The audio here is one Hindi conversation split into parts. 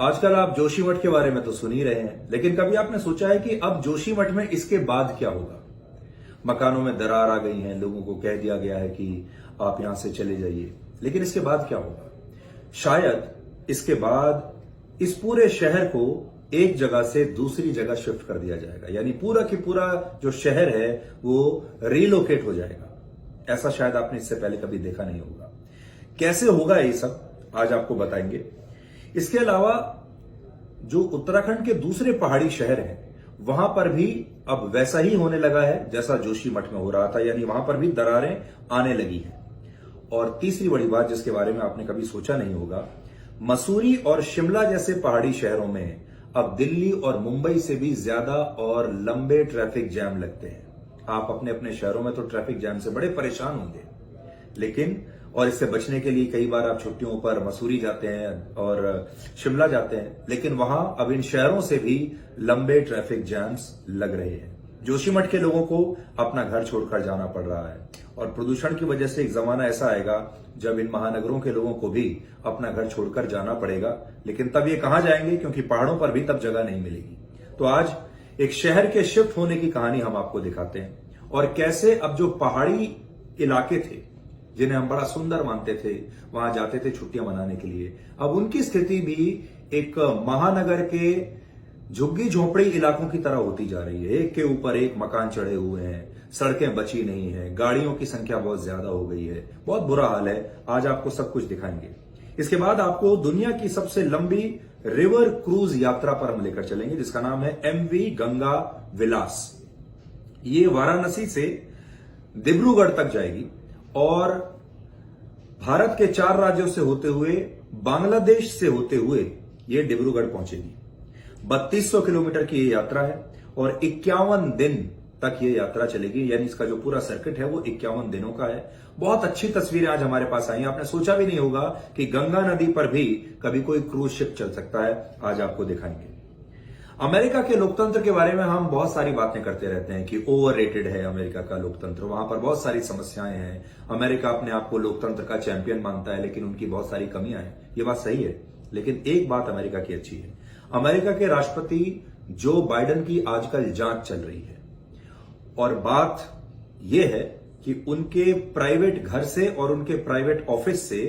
आजकल आप जोशीमठ के बारे में तो सुन ही रहे हैं, लेकिन कभी आपने सोचा है कि अब जोशीमठ में इसके बाद क्या होगा? मकानों में दरार आ गई है, लोगों को कह दिया गया है कि आप यहां से चले जाइए, लेकिन इसके बाद क्या होगा? शायद इसके बाद इस पूरे शहर को एक जगह से दूसरी जगह शिफ्ट कर दिया जाएगा, यानी पूरा की पूरा जो शहर है वो रिलोकेट हो जाएगा। ऐसा शायद आपने इससे पहले कभी देखा नहीं होगा। कैसे होगा ये सब आज आपको बताएंगे। इसके अलावा जो उत्तराखंड के दूसरे पहाड़ी शहर हैं वहां पर भी अब वैसा ही होने लगा है जैसा जोशीमठ में हो रहा था, यानी वहां पर भी दरारें आने लगी हैं। और तीसरी बड़ी बात जिसके बारे में आपने कभी सोचा नहीं होगा, मसूरी और शिमला जैसे पहाड़ी शहरों में अब दिल्ली और मुंबई से भी ज्यादा और लंबे ट्रैफिक जैम लगते हैं। आप अपने अपने शहरों में तो ट्रैफिक जैम से बड़े परेशान होंगे, लेकिन और इससे बचने के लिए कई बार आप छुट्टियों पर मसूरी जाते हैं और शिमला जाते हैं, लेकिन वहां अब इन शहरों से भी लंबे ट्रैफिक जैम्स लग रहे हैं। जोशीमठ के लोगों को अपना घर छोड़कर जाना पड़ रहा है और प्रदूषण की वजह से एक जमाना ऐसा आएगा जब इन महानगरों के लोगों को भी अपना घर छोड़कर जाना पड़ेगा, लेकिन तब ये कहां जाएंगे, क्योंकि पहाड़ों पर भी तब जगह नहीं मिलेगी। तो आज एक शहर के शिफ्ट होने की कहानी हम आपको दिखाते हैं और कैसे अब जो पहाड़ी इलाके थे जिन्हें हम बड़ा सुंदर मानते थे, वहां जाते थे छुट्टियां मनाने के लिए, अब उनकी स्थिति भी एक महानगर के झुग्गी झोपड़ी इलाकों की तरह होती जा रही है। एक के ऊपर एक मकान चढ़े हुए हैं, सड़कें बची नहीं है, गाड़ियों की संख्या बहुत ज्यादा हो गई है, बहुत बुरा हाल है। आज आपको सब कुछ दिखाएंगे। इसके बाद आपको दुनिया की सबसे लंबी रिवर क्रूज यात्रा पर हम लेकर चलेंगे जिसका नाम है MV गंगा विलास। ये वाराणसी से डिब्रूगढ़ तक जाएगी और भारत के 4 राज्यों से होते हुए बांग्लादेश से होते हुए ये डिब्रूगढ़ पहुंचेगी। 3200 किलोमीटर की ये यात्रा है और 51 दिन तक ये यात्रा चलेगी, यानी इसका जो पूरा सर्किट है वो 51 दिनों का है। बहुत अच्छी तस्वीरें आज हमारे पास आई हैं। आपने सोचा भी नहीं होगा कि गंगा नदी पर भी कभी कोई क्रूज शिप चल सकता है। आज आपको दिखाएंगे। अमेरिका के लोकतंत्र के बारे में हम बहुत सारी बातें करते रहते हैं कि ओवररेटेड है अमेरिका का लोकतंत्र, वहां पर बहुत सारी समस्याएं हैं। अमेरिका अपने आप को लोकतंत्र का चैंपियन मानता है, लेकिन उनकी बहुत सारी कमियां हैं। ये बात सही है, लेकिन एक बात अमेरिका की अच्छी है। अमेरिका के राष्ट्रपति जो बाइडेन की आजकल जांच चल रही है और बात यह है कि उनके प्राइवेट घर से और उनके प्राइवेट ऑफिस से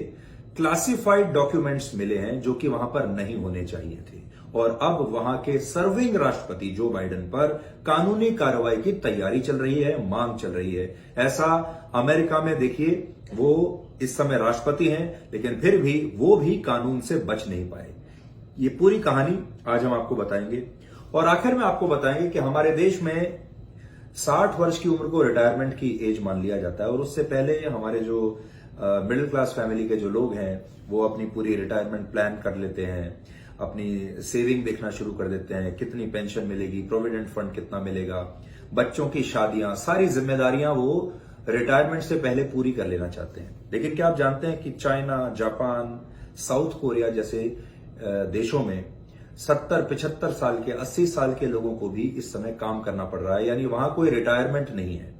क्लासिफाइड डॉक्यूमेंट्स मिले हैं जो कि वहां पर नहीं होने चाहिए थे और अब वहां के सर्विंग राष्ट्रपति जो बाइडेन पर कानूनी कार्रवाई की तैयारी चल रही है, मांग चल रही है। ऐसा अमेरिका में देखिए, वो इस समय राष्ट्रपति हैं, लेकिन फिर भी वो भी कानून से बच नहीं पाए। ये पूरी कहानी आज हम आपको बताएंगे और आखिर में आपको बताएंगे कि हमारे देश में 60 वर्ष की उम्र को रिटायरमेंट की एज मान लिया जाता है और उससे पहले हमारे जो मिडिल क्लास फैमिली के जो लोग हैं वो अपनी पूरी रिटायरमेंट प्लान कर लेते हैं, अपनी सेविंग देखना शुरू कर देते हैं, कितनी पेंशन मिलेगी, प्रोविडेंट फंड कितना मिलेगा, बच्चों की शादियां, सारी जिम्मेदारियां वो रिटायरमेंट से पहले पूरी कर लेना चाहते हैं। लेकिन क्या आप जानते हैं कि चाइना, जापान, साउथ कोरिया जैसे देशों में 70, 75 साल के, 80 साल के लोगों को भी इस समय काम करना पड़ रहा है, यानी वहां कोई रिटायरमेंट नहीं है।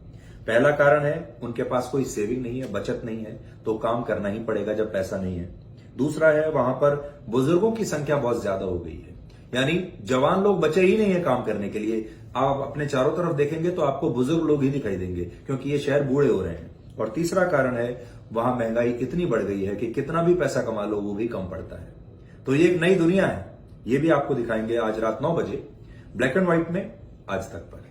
पहला कारण है उनके पास कोई सेविंग नहीं है, बचत नहीं है, तो काम करना ही पड़ेगा जब पैसा नहीं है। दूसरा है वहां पर बुजुर्गों की संख्या बहुत ज्यादा हो गई है, यानी जवान लोग बचे ही नहीं है काम करने के लिए। आप अपने चारों तरफ देखेंगे तो आपको बुजुर्ग लोग ही दिखाई देंगे, क्योंकि ये शहर बूढ़े हो रहे हैं। और तीसरा कारण है वहां महंगाई इतनी बढ़ गई है कि कितना भी पैसा कमा लो वो भी कम पड़ता है। तो ये एक नई दुनिया है, ये भी आपको दिखाएंगे आज रात 9 बजे ब्लैक एंड व्हाइट में आज तक पर।